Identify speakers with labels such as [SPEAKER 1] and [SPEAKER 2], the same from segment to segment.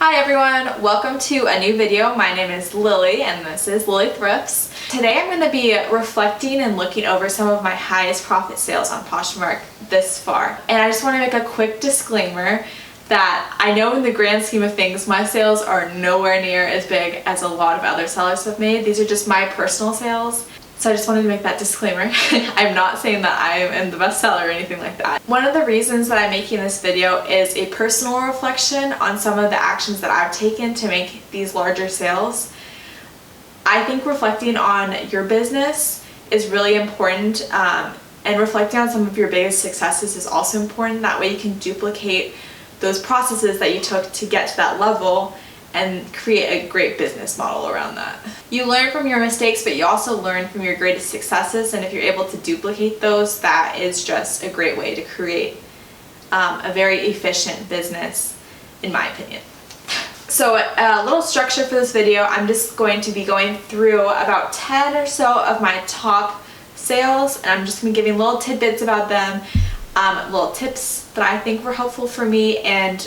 [SPEAKER 1] Hi everyone, welcome to a new video. My name is Lily and this is Lily Thrifts. Today I'm going to be reflecting and looking over some of my highest profit sales on Poshmark this far. And I just want to make a quick disclaimer that I know in the grand scheme of things my sales are nowhere near as big as a lot of other sellers have made. These are just my personal sales. So I just wanted to make that disclaimer. I'm not saying that I am the best seller or anything like that. One of the reasons that I'm making this video is a personal reflection on some of the actions that I've taken to make these larger sales. I think reflecting on your business is really important, and reflecting on some of your biggest successes is also important. That way you can duplicate those processes that you took to get to that level and create a great business model around that. You learn from your mistakes, but you also learn from your greatest successes, and if you're able to duplicate those, that is just a great way to create a very efficient business, in my opinion. So a little structure for this video, I'm just going to be going through about 10 or so of my top sales, and I'm just going to be giving little tidbits about them, little tips that I think were helpful for me, and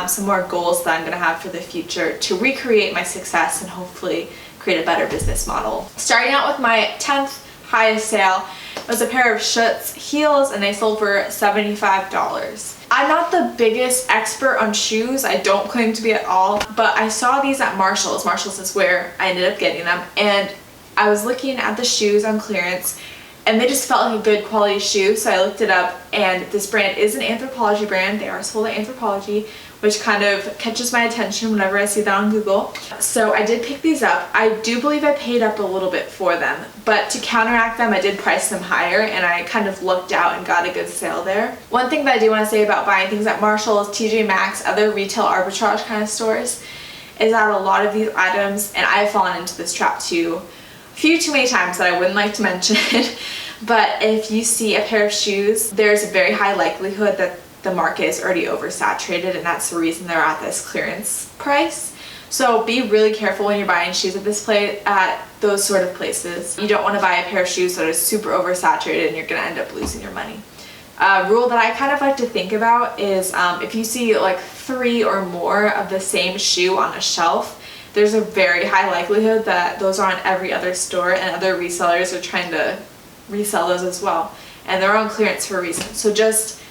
[SPEAKER 1] some more goals that I'm going to have for the future to recreate my success and hopefully create a better business model. Starting out with my 10th highest sale was a pair of Schutz heels, and they sold for $75. I'm not the biggest expert on shoes, I don't claim to be at all, but I saw these at Marshall's. Marshall's is where I ended up getting them, and I was looking at the shoes on clearance and they just felt like a good quality shoe, so I looked it up, and this brand is an Anthropologie brand. They are sold at Anthropologie, which kind of catches my attention whenever I see that on Google. So I did pick these up. I do believe I paid up a little bit for them, but to counteract them, I did price them higher, and I kind of looked out and got a good sale there. One thing that I do want to say about buying things at Marshall's, TJ Maxx, other retail arbitrage kind of stores, is that a lot of these items, and I've fallen into this trap too, few too many times that I wouldn't like to mention, but if you see a pair of shoes, there's a very high likelihood that the market is already oversaturated, and that's the reason they're at this clearance price. So be really careful when you're buying shoes at this place, at those sort of places. You don't want to buy a pair of shoes that is super oversaturated and you're going to end up losing your money. A rule that I kind of like to think about is if you see like 3 or more of the same shoe on a shelf, there's a very high likelihood that those are on every other store, and other resellers are trying to resell those as well, and they're on clearance for a reason. So just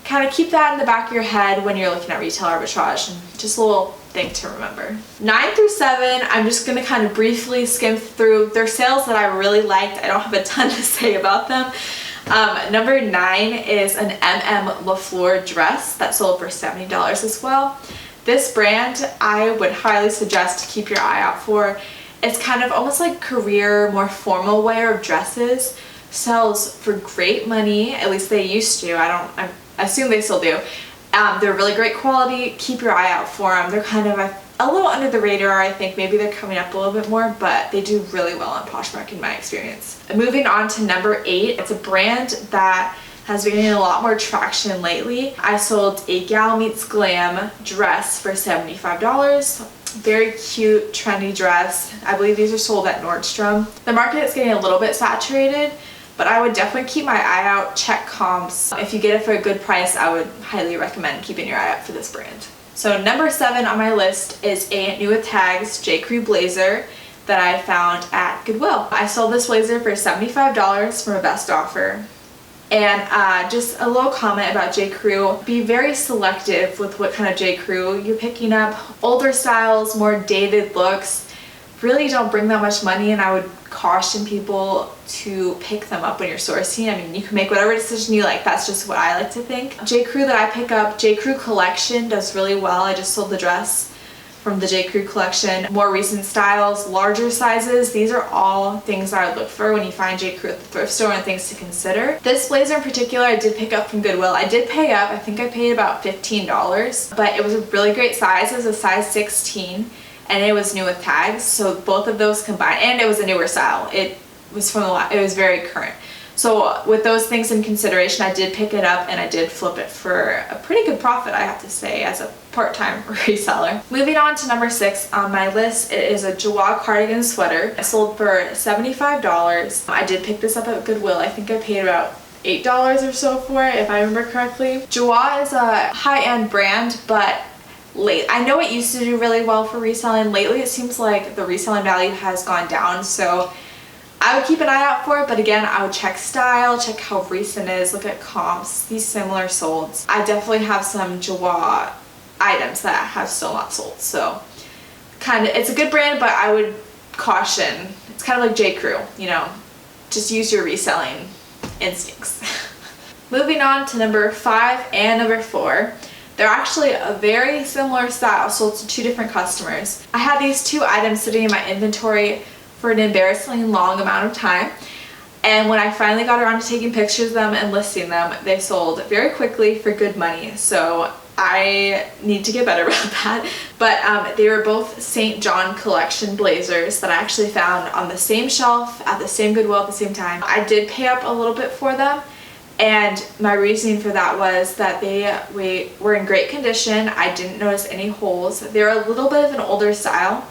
[SPEAKER 1] kind of keep that in the back of your head when you're looking at retail arbitrage, and just a little thing to remember. 9 through 7, I'm just going to kind of briefly skim through. They're sales that I really liked. I don't have a ton to say about them. Number 9 is an LaFleur dress that sold for $70 as well. This brand I would highly suggest to keep your eye out for. It's kind of almost like career, more formal wear of dresses. Sells for great money, at least they used to. I assume they still do. They're really great quality. Keep your eye out for them. They're kind of a little under the radar, I think. Maybe they're coming up a little bit more, but they do really well on Poshmark in my experience. Moving on to number 8, it's a brand that has been getting a lot more traction lately. I sold a Gal Meets Glam dress for $75. Very cute, trendy dress. I believe these are sold at Nordstrom. The market is getting a little bit saturated, but I would definitely keep my eye out, check comps. If you get it for a good price, I would highly recommend keeping your eye out for this brand. So number 7 on my list is a new with tags J. Crew blazer that I found at Goodwill. I sold this blazer for $75 from a best offer. And just a little comment about J. Crew, be very selective with what kind of J. Crew you're picking up. Older styles, more dated looks really don't bring that much money, and I would caution people to pick them up when you're sourcing. I mean, you can make whatever decision you like, that's just what I like to think. J. Crew that I pick up, J. Crew collection does really well. I just sold the dress from the J. Crew collection. More recent styles, larger sizes, these are all things that I would look for when you find J. Crew at the thrift store, and things to consider. This blazer in particular I did pick up from Goodwill. I did pay up, I think I paid about $15, but it was a really great size. It was a size 16 and it was new with tags, so both of those combined, and it was a newer style. It was very current. So with those things in consideration, I did pick it up and I did flip it for a pretty good profit, I have to say, as a part-time reseller. Moving on to number 6 on my list, it is a Joie cardigan sweater. It sold for $75. I did pick this up at Goodwill. I think I paid about $8 or so for it, if I remember correctly. Joie is a high-end brand, but I know it used to do really well for reselling. Lately it seems like the reselling value has gone down, so I would keep an eye out for it, but again, I would check style, check how recent it is, look at comps, these similar solds. I definitely have some Jawa items that have still not sold, so it's a good brand, but I would caution. It's kind of like J. Crew, you know, just use your reselling instincts. Moving on to number 5 and number 4. They're actually a very similar style, sold to 2 different customers. I had these 2 items sitting in my inventory for an embarrassingly long amount of time, and when I finally got around to taking pictures of them and listing them, they sold very quickly for good money, so I need to get better about that. But they were both St. John collection blazers that I actually found on the same shelf at the same Goodwill at the same time. I did pay up a little bit for them, and my reasoning for that was that they were in great condition. I didn't notice any holes. They're a little bit of an older style,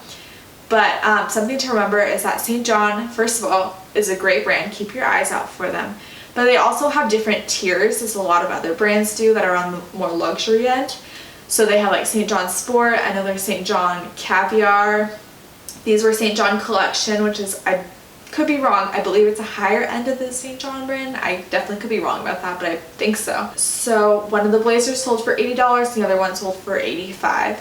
[SPEAKER 1] but something to remember is that St. John, first of all, is a great brand. Keep your eyes out for them. But they also have different tiers, as a lot of other brands do that are on the more luxury end. So they have like St. John Sport, I know there's St. John Caviar. These were St. John Collection, which is, I could be wrong, I believe it's a higher end of the St. John brand. I definitely could be wrong about that, but I think so. So one of the blazers sold for $80, the other one sold for $85.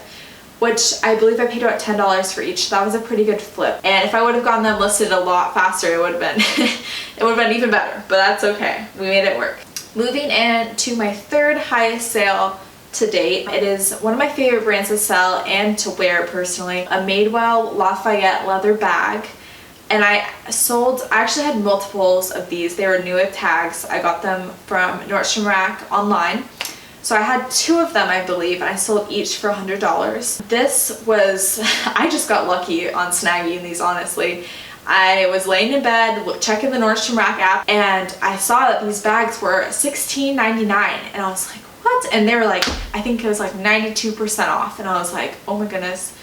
[SPEAKER 1] Which I believe I paid about $10 for each. So that was a pretty good flip. And if I would have gotten them listed a lot faster, it would have been it would have been even better, but that's okay. We made it work. Moving in to my 3rd highest sale to date. It is one of my favorite brands to sell and to wear personally. A Madewell Lafayette leather bag. And I actually had multiples of these. They were new with tags. I got them from Nordstrom Rack online. So I had 2 of them, I believe, and I sold each for $100. This was, I just got lucky on snagging these, honestly. I was laying in bed, checking the Nordstrom Rack app, and I saw that these bags were $16.99, and I was like, what? And they were like, I think it was like 92% off, and I was like, oh my goodness.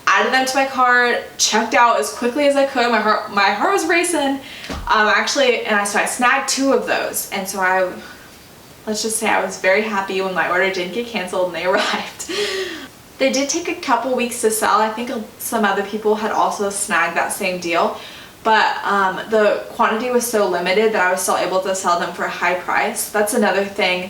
[SPEAKER 1] Added them to my cart, checked out as quickly as I could. My heart was racing. Actually, and so I snagged 2 of those, and so let's just say I was very happy when my order didn't get canceled and they arrived. They did take a couple weeks to sell. I think some other people had also snagged that same deal, but the quantity was so limited that I was still able to sell them for a high price. That's another thing.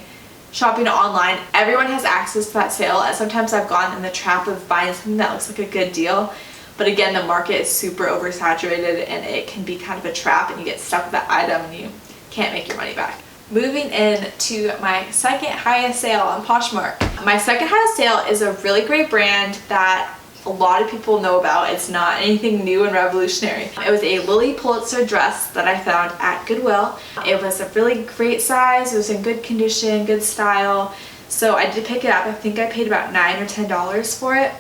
[SPEAKER 1] Shopping online, everyone has access to that sale, and sometimes I've gone in the trap of buying something that looks like a good deal, but again, the market is super oversaturated and it can be kind of a trap, and you get stuck with that item and you can't make your money back. Moving in to my 2nd highest sale on Poshmark. My 2nd highest sale is a really great brand that a lot of people know about. It's not anything new and revolutionary. It was a Lily Pulitzer dress that I found at Goodwill. It was a really great size. It was in good condition, good style. So I did pick it up. I think I paid about $9 or $10 for it,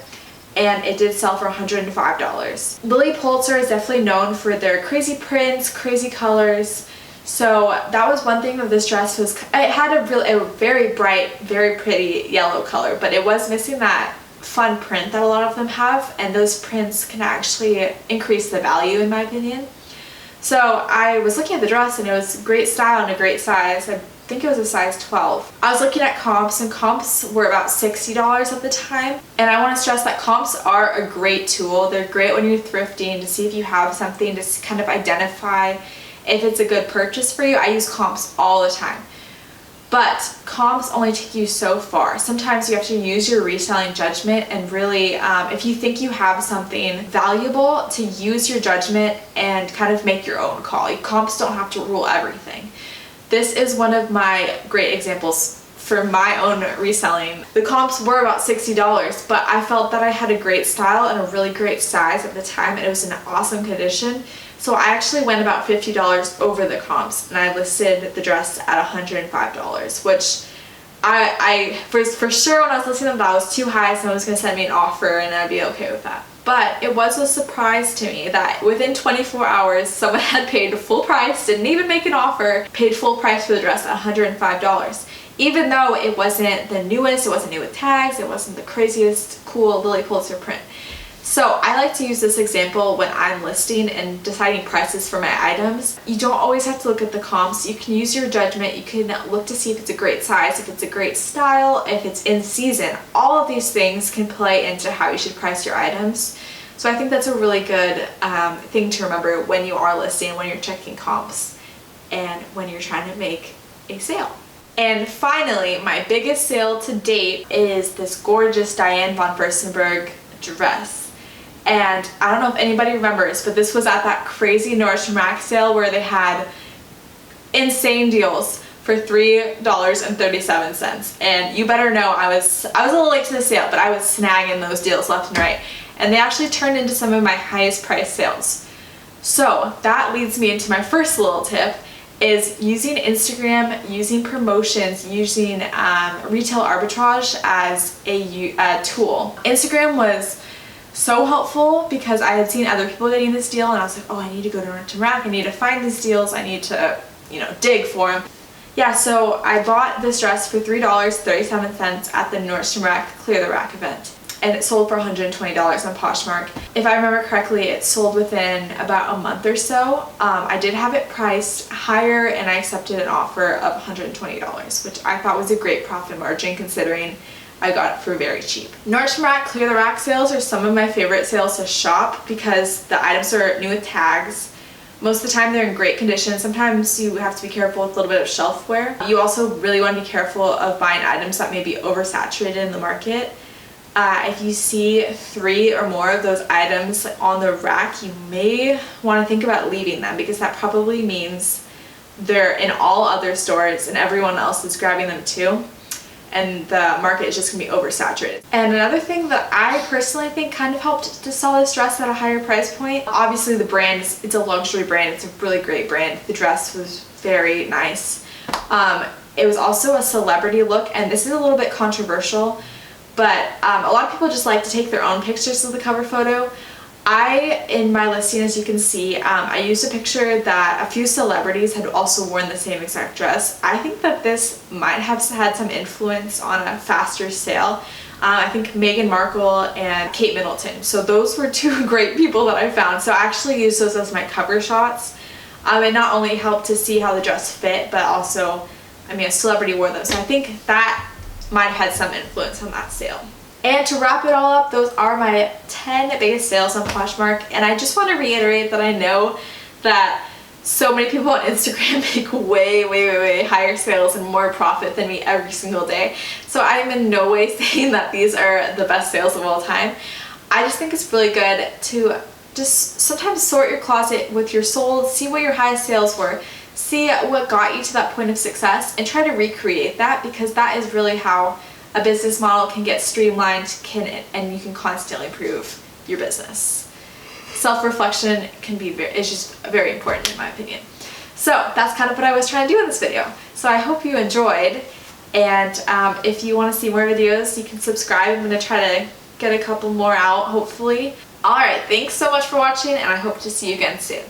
[SPEAKER 1] and it did sell for $105. Lily Pulitzer is definitely known for their crazy prints, crazy colors. So that was one thing of this dress. It had a very bright, very pretty yellow color, but it was missing that fun print that a lot of them have, and those prints can actually increase the value in my opinion. So I was looking at the dress and it was great style and a great size. I think it was a size 12. I was looking at comps, and comps were about $60 at the time, and I want to stress that comps are a great tool. They're great when you're thrifting to see if you have something, to kind of identify if it's a good purchase for you. I use comps all the time. But comps only take you so far. Sometimes you have to use your reselling judgment and really, if you think you have something valuable, to use your judgment and kind of make your own call. Comps don't have to rule everything. This is one of my great examples for my own reselling. The comps were about $60, but I felt that I had a great style and a really great size at the time, and it was in awesome condition. So I actually went about $50 over the comps, and I listed the dress at $105, which I for sure when I was listing them, that was too high, so someone was going to send me an offer and I'd be okay with that. But it was a surprise to me that within 24 hours, someone had paid full price, didn't even make an offer, paid full price for the dress at $105. Even though it wasn't the newest, it wasn't new with tags, it wasn't the craziest cool Lily Pulitzer print. So I like to use this example when I'm listing and deciding prices for my items. You don't always have to look at the comps. You can use your judgment. You can look to see if it's a great size, if it's a great style, if it's in season. All of these things can play into how you should price your items. So I think that's a really good thing to remember when you are listing, when you're checking comps, and when you're trying to make a sale. And finally, my biggest sale to date is this gorgeous Diane von Furstenberg dress. And I don't know if anybody remembers, but this was at that crazy Nordstrom Rack sale where they had insane deals for $3.37. And you better know I was a little late to the sale, but I was snagging those deals left and right. And they actually turned into some of my highest price sales. So that leads me into my first little tip, is using Instagram, using promotions, using retail arbitrage as a tool. Instagram was so helpful because I had seen other people getting this deal and I was like, oh, I need to go to Nordstrom Rack, I need to find these deals, I need to, dig for them. Yeah, so I bought this dress for $3.37 at the Nordstrom Rack Clear the Rack event. And it sold for $120 on Poshmark. If I remember correctly, it sold within about a month or so. I did have it priced higher and I accepted an offer of $120, which I thought was a great profit margin considering I got it for very cheap. Nordstrom Rack Clear the Rack sales are some of my favorite sales to shop because the items are new with tags. Most of the time they're in great condition. Sometimes you have to be careful with a little bit of shelf wear. You also really want to be careful of buying items that may be oversaturated in the market. If you see 3 or more of those items on the rack, you may want to think about leaving them because that probably means they're in all other stores and everyone else is grabbing them too. And the market is just going to be oversaturated. And another thing that I personally think kind of helped to sell this dress at a higher price point, obviously the brand, it's a luxury brand, it's a really great brand. The dress was very nice. It was also a celebrity look, and this is a little bit controversial, but a lot of people just like to take their own pictures of the cover photo. In my listing, as you can see, I used a picture that a few celebrities had also worn the same exact dress. I think that this might have had some influence on a faster sale. I think Meghan Markle and Kate Middleton. So those were 2 great people that I found. So I actually used those as my cover shots. It not only helped to see how the dress fit, but also, a celebrity wore them. So I think that might have had some influence on that sale. And to wrap it all up, those are my 10 biggest sales on Poshmark. And I just want to reiterate that I know that so many people on Instagram make way higher sales and more profit than me every single day. So I'm in no way saying that these are the best sales of all time. I just think it's really good to just sometimes sort your closet with your sold, see what your highest sales were, see what got you to that point of success, and try to recreate that, because that is really how a business model can get streamlined and you can constantly improve your business. Self-reflection is just very important in my opinion. So that's kind of what I was trying to do in this video. So I hope you enjoyed, and if you want to see more videos, you can subscribe. I'm going to try to get a couple more out, hopefully. Alright, thanks so much for watching, and I hope to see you again soon.